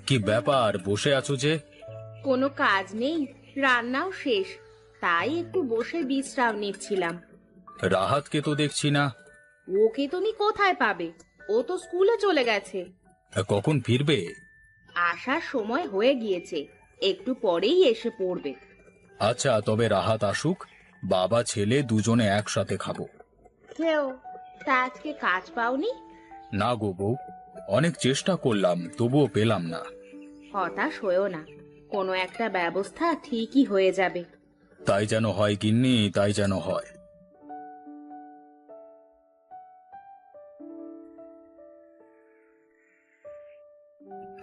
কি ব্যাপার, বসে আছো যে? কোনো কাজ নেই, রান্নাও শেষ, তাই একটু বসে বিশ্রাম নিচ্ছিলাম। রাহাতকে তো দেখছি না। ওকে তুমি কোথায় পাবে? ও তো স্কুলে চলে গেছে। কখন ফিরবে? আসার সময় হয়ে গিয়েছে, একটু পরেই এসে পড়বে। আচ্ছা, তবে রাহাত আসুক, বাবা ছেলে দুজনে একসাথে খাবো। কেউ তা আজকে কাজ পাওনি? না গো বউ, অনেক চেষ্টা করলাম তবুও পেলাম না। হতাশ হয়েও না, কোনো একটা ব্যবস্থা ঠিকই হয়ে যাবে। তাই যেন হয় গিন্নি, তাই যেন হয়।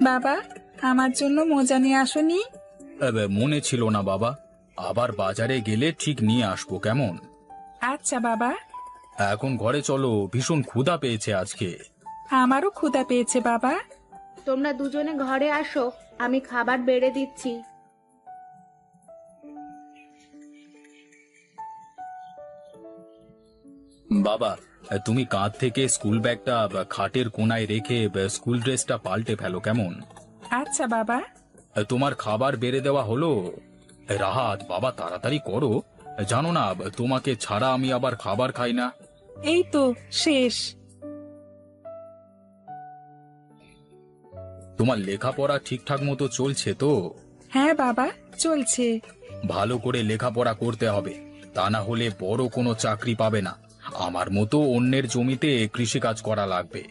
বাবা, আমার জন্য মোজা নিয়ে আসোনি? মনে ছিল না বাবা, আবার বাজারে গেলে ঠিক নিয়ে আসবো, কেমন? আচ্ছা বাবা। এখন ঘরে চলো, ভীষণ ক্ষুধা পেয়েছে আজকে। আমারও ক্ষুধা পেয়েছে বাবা। তোমরা দুজনে ঘরে আসো, আমি খাবার বেড়ে দিচ্ছি। বাবা, তুমি কাঁধ থেকে স্কুল ব্যাগটা খাটের কোনায় রেখে স্কুল ড্রেসটা পাল্টে ফেলো, কেমন? আচ্ছা বাবা। তোমার খাবার বেড়ে দেওয়া হলো? রাহাত বাবা, তাড়াতাড়ি করো, জানো না তোমাকে ছাড়া আমি আবার খাবার খাই না। এই তো শেষ। তোমার লেখাপড়া ঠিকঠাক মতো চলছে তো? হ্যাঁ বাবা, চলছে। ভালো করে লেখাপড়া করতে হবে, তা না হলে বড় কোনো চাকরি পাবে না। আমার মতো অন্যের জমিতে কৃষিকাজ করা লাগবে।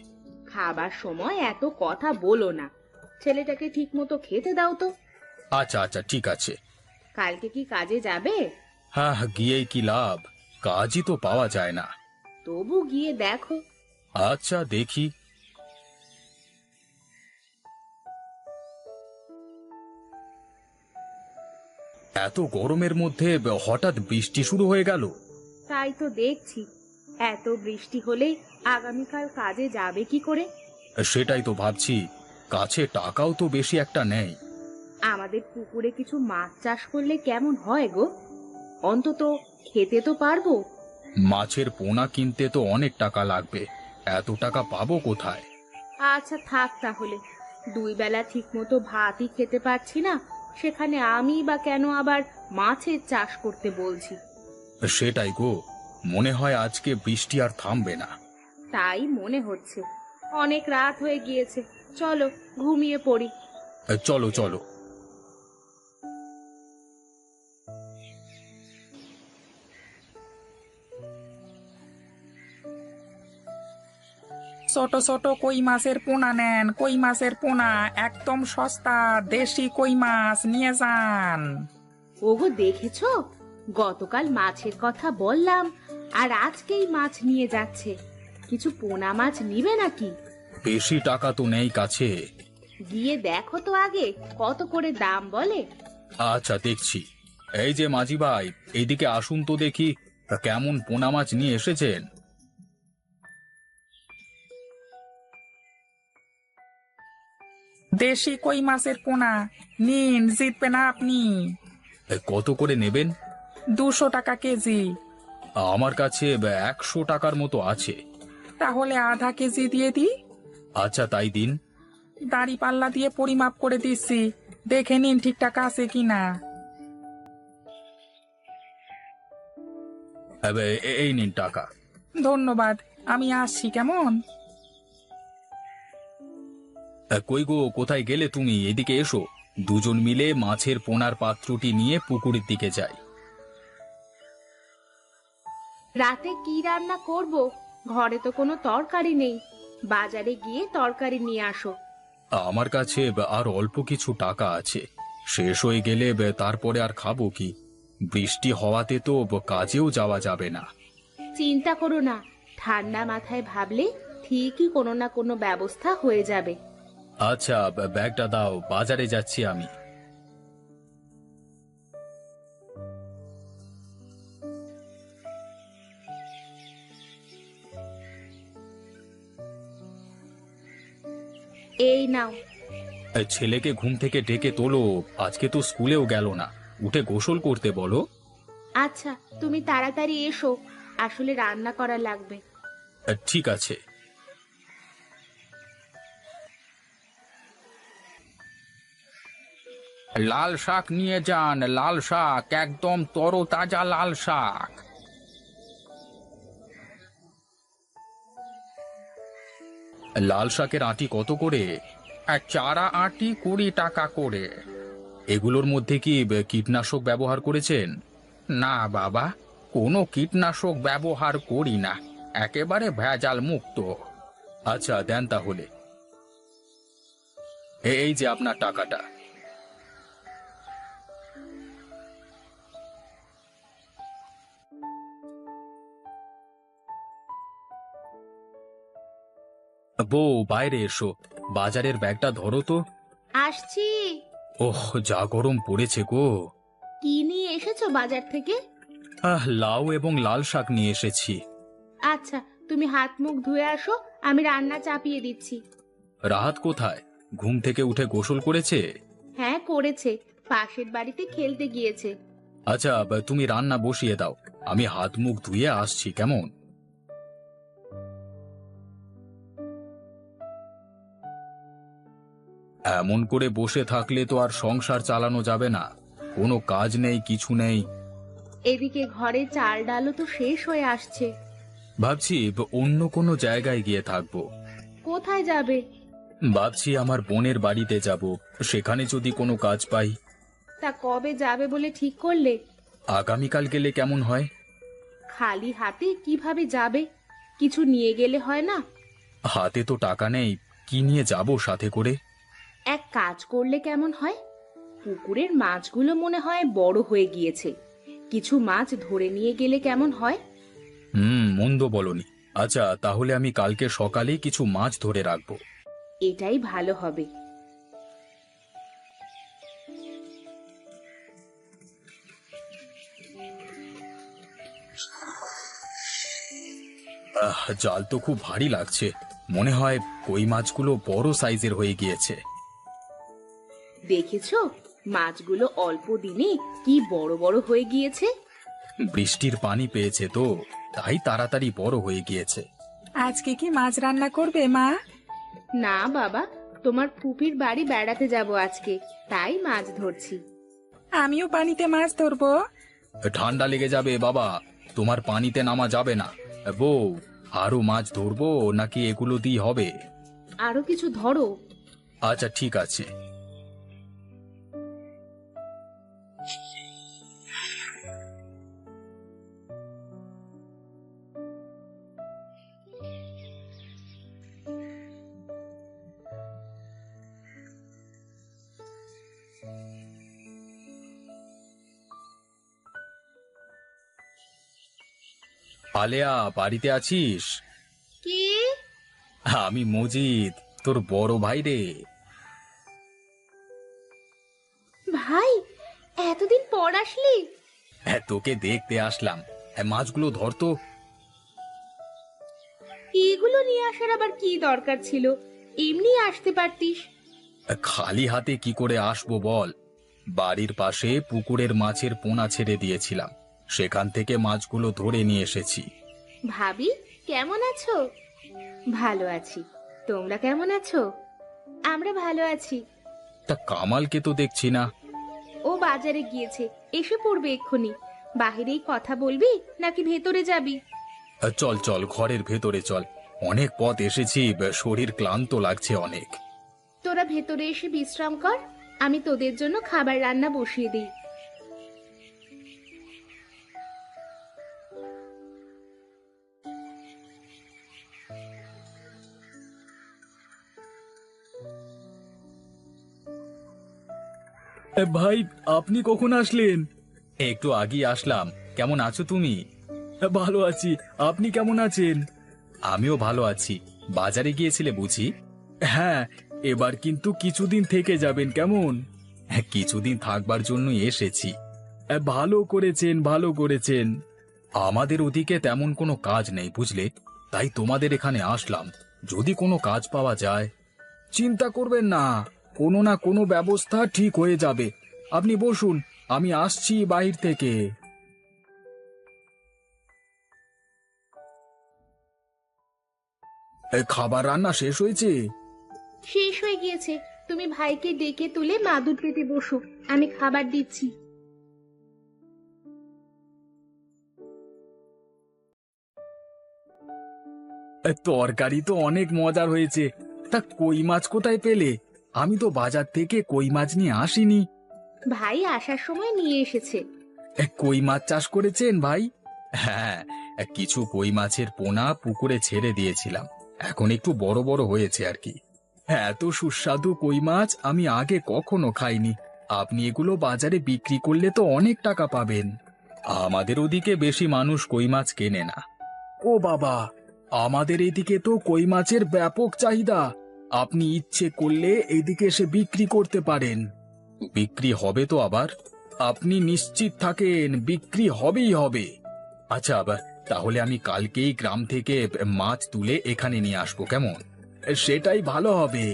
খাবার সময় এত কথা বলো না, ছেলেটাকে ঠিক মতো খেতে দাও তো। আচ্ছা আচ্ছা, ঠিক আছে। কালকে কি কাজে যাবে? হ্যাঁ, গিয়েই কি লাভ, কাজই তো পাওয়া যায় না। তবু গিয়ে দেখো। আচ্ছা, দেখি। এত গরমের মধ্যে হঠাৎ বৃষ্টি শুরু হয়ে গেল। তাই তো দেখছি, এত বৃষ্টি হলে আগামীকাল কাজে যাবে কি করে? সেটাই তো ভাবছি, কাছে টাকাও তো বেশি একটা নেই। আমাদের পুকুরে কিছু মাছ চাষ করলে কেমন হয় গো? অন্তত খেতে তো পারবো। মাছের পোনা কিনতে তো অনেক টাকা লাগবে, এত টাকা পাবো কোথায়? আচ্ছা থাক তাহলে, দুই বেলা ঠিক মতো ভাতই খেতে পারছি না, সেখানে আমি বা কেন আবার মাছের চাষ করতে বলছি? সেটাই গো, মনে হয় আজকে বৃষ্টি আর থামবে না। তাই মনে হচ্ছে। অনেক রাত হয়ে গিয়েছে, চলো ঘুমিয়ে পড়ি। চলো চলো। ছোট ছোট কই মাছের পোনা নেন, কই মাছের পোনা একদম সস্তা, দেশি কই মাছ নিয়ে যান। ওগো দেখেছো, গতকাল মাছের কথা বললাম আর আজকেই মাছ নিয়ে যাচ্ছে। কিছু পোনা মাছ নিবে নাকি? বেশি টাকা তো নেই কাছে। গিয়ে দেখো তো আগে কত করে দাম বলে। আচ্ছা, দেখছি। এই যে মাঝি ভাই, এইদিকে আসুন তো দেখি, কেমন পোনা মাছ নিয়ে এসেছেন? দেশি কই মাছের পোনা নিন, জিতবে না আপনি। কত করে নেবেন? 200 টাকা কেজি। আমার কাছে 100 টাকার মতো আছে। তাহলে আধা কেজি দিয়ে দিই। আচ্ছা, তাই দিন। দাড়ি পাল্লা দিয়ে পরিমাপ করে দিচ্ছি, দেখে নিন ঠিকঠাক আছে কিনা। এই নিন টাকা। ধন্যবাদ, আমি আসছি কেমন। কই গো, কোথায় গেলে তুমি? এদিকে এসো, দুজন মিলে মাছের পোনার পাত্রটি নিয়ে পুকুরের দিকে যাই। রাতে কি রান্না করব? ঘরে তো কোনো তরকারি নেই, বাজারে গিয়ে তরকারি নিয়ে আসো। আমার কাছে আর অল্প কিছু টাকা আছে, শেষ হয়ে গেলে তারপরে আর খাবো কি? বৃষ্টি হওয়াতে তো কাজেও যাওয়া যাবে না। চিন্তা করো না, ঠান্ডা মাথায় ভাবলে ঠিকই কোনো না কোনো ব্যবস্থা হয়ে যাবে। আচ্ছা, ব্যাগটা দাও, বাজারে যাচ্ছি আমি। এই নাও। ছেলেকে ঘুম থেকে ডেকে তোলো, আজকে তো স্কুলেও গেল না, উঠে গোসল করতে বলো। আচ্ছা তুমি তাড়াতাড়ি এসো, আসলে রান্না করা লাগবে। ঠিক আছে। লাল শাক নিয়ে যান, লাল শাক, একদম তরতাজা লাল শাক। লাল শাকের আঁটি কত করে? চারা আঁটি 20 টাকা করে। এগুলোর মধ্যে কি কীটনাশক ব্যবহার করেছেন? না বাবা, কোনো কীটনাশক ব্যবহার করি না, একেবারে ভেজাল মুক্ত। আচ্ছা দেন তাহলে। এই যে আপনার টাকাটা। বউ বাইরে এসো, বাজারের ব্যাগটা ধরো তো। আসছি। ওহ যা গরম পড়েছে গো। কি নিয়ে এসেছো বাজার থেকে? লাউ এবং লাল শাক নিয়ে এসেছি। আচ্ছা, তুমি হাত মুখ ধুয়ে আসো, আমি রান্না চাপিয়ে দিচ্ছি। রাহাত কোথায়? ঘুম থেকে উঠে গোসল করেছে? হ্যাঁ করেছে, পাশের বাড়িতে খেলতে গিয়েছে। আচ্ছা তুমি রান্না বসিয়ে দাও, আমি হাত মুখ ধুয়ে আসছি, কেমন? এমন করে বসে থাকলে তো আর সংসার চালানো যাবে না, কোনো কাজ নেই, কিছু নেই। এদিকে ঘরে চাল ডালও তো শেষ হয়ে আসছে। ভাবছি অন্য কোনো জায়গায় গিয়ে থাকবো। কোথায় যাবে? ভাবছি আমার বোনের বাড়িতে যাব, সেখানে যদি কোনো কাজ পাই। তা কবে যাবে বলে ঠিক করলে? আগামীকাল গেলে কেমন হয়? খালি হাতে কিভাবে যাবে? কিছু নিয়ে গেলে হয় না? হাতে তো টাকা নেই, কি নিয়ে যাব সাথে করে? এক কাজ করলে কেমন হয়? পুকুরের মাছগুলো মনে হয় বড় হয়ে গিয়েছে, কিছু মাছ ধরে নিয়ে গেলে কেমন হয়? মন্দ বলনি। আচ্ছা তাহলে আমি কালকে সকালে কিছু মাছ ধরে রাখবো। এটাই ভালো হবে। জাল তো খুব ভারী লাগছে, মনে হয় কই মাছগুলো বড় সাইজের হয়ে গিয়েছে। দেখেছো মাছগুলো অল্প দিনে কি বড় বড় হয়ে গিয়েছে? বৃষ্টির পানি পেয়েছে তো, তাই তাড়াতাড়ি বড় হয়ে গিয়েছে। আজকে কি মাছ রান্না করবে মা? না বাবা, তোমার ফুপির বাড়ি বেড়াতে যাব আজকে, তাই মাছ ধরছি। আমিও পানিতে মাছ ধরবো। ঠান্ডা লেগে যাবে বাবা, তোমার পানিতে নামা যাবে না। বউ, আরো মাছ ধরবো নাকি এগুলো দিয়ে হবে? আরো কিছু ধরো। আচ্ছা ঠিক আছে। আলেয়া, বাড়িতে আছিস? কি? আমি মজিদ, তোর বড় ভাই রে। ভাই, এতদিন পর আসলি? তোকে দেখতে আসলাম। মাছগুলো ধরতো। এগুলো নিয়ে আসার আবার কি দরকার ছিল? এমনি আসতে পারতিস। খালি হাতে কি করে আসবো বল? বাড়ির পাশে পুকুরের মাছের পোনা ছেড়ে দিয়েছিলাম, সেখান থেকে মাছগুলো ধরে নিয়ে এসেছি। ভাবি, কেমন আছো? ভালো আছি, তোমরা কেমন আছো? আমরা ভালো আছি। তা কামালকে তো দেখছি না। ও বাজারে গিয়েছে, এসে পড়বে এক্ষুনি। বাহিরেই কথা বলবি নাকি ভেতরে যাবি? চল চল, ঘরের ভেতরে চল, অনেক পথ এসেছি, শরীর ক্লান্ত লাগছে অনেক। তোরা ভেতরে এসে বিশ্রাম কর, আমি তোদের জন্য খাবার রান্না বসিয়ে দিই। ভাই, আপনি কখন আসলেন? একটু আগেই আসলাম। কেমন আছো তুমি? ভালো আছি, আপনি কেমন আছেন? আমিও ভালো আছি। বাজারে গিয়েছিলে বুঝি? হ্যাঁ, এবার কিন্তু কিছুদিন থেকে যাবেন, কেমন? কিছুদিন থাকবার জন্যই এসেছি। ভালো করেছেন, ভালো করেছেন। আমাদের ওদিকে তেমন কোনো কাজ নেই বুঝলে, তাই তোমাদের এখানে আসলাম, যদি কোনো কাজ পাওয়া যায়। চিন্তা করবেন না, কোনো না কোনো ব্যবস্থা ঠিক হয়ে যাবে। আপনি বসুন, আমি আসছি বাইরে থেকে। খাবার রান্না শেষ হয়েছে? শেষ হয়ে গিয়েছে, তুমি ভাইকে ডেকে তুলে মাদুর পেতে বসো, আমি খাবার দিচ্ছি। তরকারি তো অনেক মজার হয়েছে। তা কই মাছ কোথায় পেলে? আমি তো বাজার থেকে কই মাছ নিয়ে আসিনি। ভাই আসার সময় নিয়ে এসেছে। কই মাছ চাষ করেছেন ভাই? হ্যাঁ, কিছু কই মাছের পোনা পুকুরে ছেড়ে দিয়েছিলাম, এখন একটু বড় বড় হয়েছে আর কি। এত সুস্বাদু কই মাছ আমি আগে কখনো খাইনি। আপনি এগুলো বাজারে বিক্রি করলে তো অনেক টাকা পাবেন। আমাদের ওদিকে বেশি মানুষ কই মাছ কেনে না। ও বাবা, আমাদের এদিকে তো কই মাছের ব্যাপক চাহিদা। আপনি ইচ্ছে করলে এদিকে এসে বিক্রি করতে পারেন। বিক্রি হবে তো আবার? আপনি নিশ্চিত থাকেন বিক্রি হবেই হবে। আচ্ছা, আবার তাহলে আমি কালকেই গ্রাম থেকে মাছ তুলে এখানে নিয়ে আসবো, কেমন? সেটাই ভালো হবে।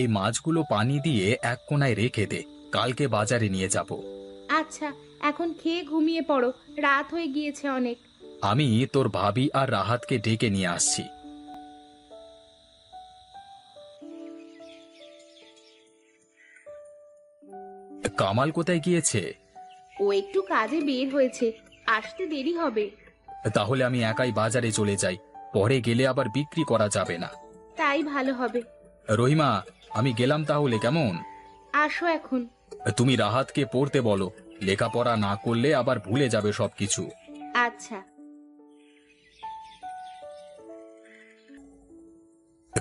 এই মাছগুলো পানি দিয়ে এক কোনায় রেখে দে, কালকে বাজারে নিয়ে যাব। আচ্ছা, এখন খেয়ে ঘুমিয়ে পড়ো, রাত হয়ে গিয়েছে অনেক। আমি তোর ভাবি আর রাহাতকে ডেকে নিয়ে আসছি। কামাল কোথায় গিয়েছে? ও একটু কাজে বের হয়েছে, আসতে দেরি হবে। তাহলে আমি একাই বাজারে চলে যাই, পরে গেলে আবার বিক্রি করা যাবে না। তাই ভালো হবে। রহিমা, আমি গেলাম তাহলে, কেমন? আসো এখন। তুমি রাহাতকে পড়তে বলো, লেখাপড়া না করলে আবার ভুলে যাবে সবকিছু। আচ্ছা।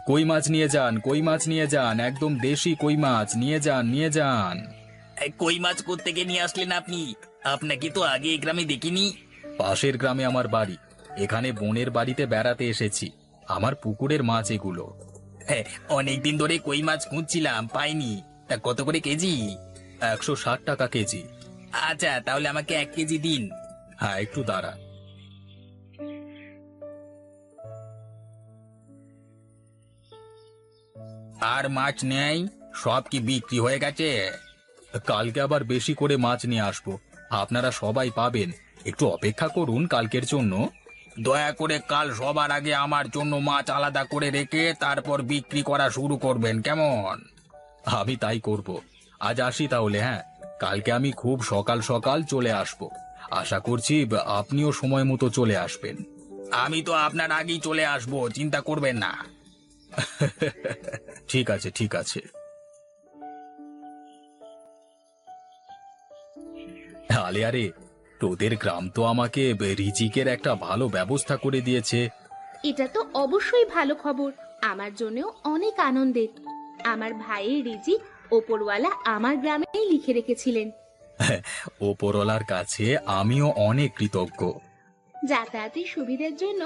কই মাছ নিয়ে যান, কই মাছ নিয়ে যান, একদম দেশি কই মাছ নিয়ে যান, নিয়ে যান। কই মাছ কোত্থেকে নিয়ে আসলেন আপনি? আপনাকে তো আগে এই গ্রামে দেখিনি। পাশের গ্রামে আমার বাড়ি, এখানে বোনের বাড়িতে বেড়াতে এসেছি। আমার পুকুরের মাছ এগুলো। হ্যাঁ, অনেকদিন ধরে কই মাছ খুঁজছিলাম, পাইনি। তা কত করে কেজি? 160 টাকা কেজি। আচ্ছা, তাহলে আমাকে 1 কেজি দিন। হ্যাঁ, একটু দাঁড়া। আর মাছ নেই? সব কি বিক্রি হয়ে গেছে? কালকে আবার বেশি করে মাছ নিয়ে আসবো, আপনারা সবাই পাবেন। একটু অপেক্ষা করুন কালকের জন্য। দয়া করে কাল সবার আগে আমার জন্য মাছ আলাদা করে রেখে তারপর বিক্রি করা শুরু করবেন, কেমন? আমি তাই করব। আজ আসি তাহলে। হ্যাঁ, কালকে আমি খুব সকাল সকাল চলে আসব। আশা করছি আপনিও সময় মতো চলে আসবেন। আমি তো আপনার আগেই চলে আসবো, চিন্তা করবেন না। ঠিক আছে, ঠিক আছে। আলিয়া রে, তোদের গ্রাম তো আমাকে রিজিকের একটা ভালো ব্যবস্থা করে দিয়েছে। এটা তো অবশ্যই ভালো খবর, আমার জন্যও অনেক আনন্দের। আমার ভাইয়ের রিজিক ওপরওয়ালা আমার গ্রামেই লিখে রেখেছিলেন। ওপরওয়ালার কাছে আমিও অনেক কৃতজ্ঞ। যাতায়াতের সুবিধার জন্য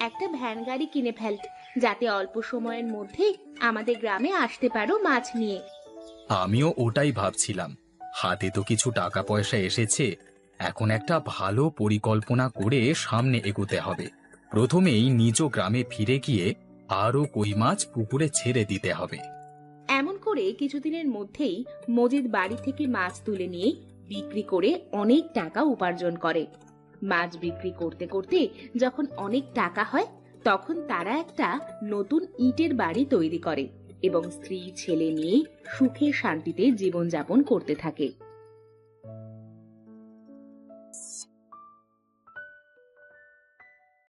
একটা ভ্যান গাড়ি কিনে ফেল, যাতে অল্প সময়ের মধ্যে আমাদের গ্রামে আসতে পারো মাছ নিয়ে। আমিও ওটাই ভাবছিলাম। হাতে তো কিছু টাকা পয়সা এসেছে, এখন একটা ভালো পরিকল্পনা করে সামনে এগোতে হবে। প্রথমেই নিজ গ্রামে ফিরে গিয়ে আরো কই মাছ পুকুরে ছেড়ে দিতে হবে। এমন করে কিছুদিনের মধ্যেই মজিদ বাড়ি থেকে মাছ তুলে নিয়ে বিক্রি করে অনেক টাকা উপার্জন করে। মাছ বিক্রি করতে করতে যখন অনেক টাকা হয়, তখন তারা একটা নতুন ইটের বাড়ি তৈরি করে এবং স্ত্রী ছেলে নিয়ে সুখে শান্তিতে জীবনযাপন করতে থাকে।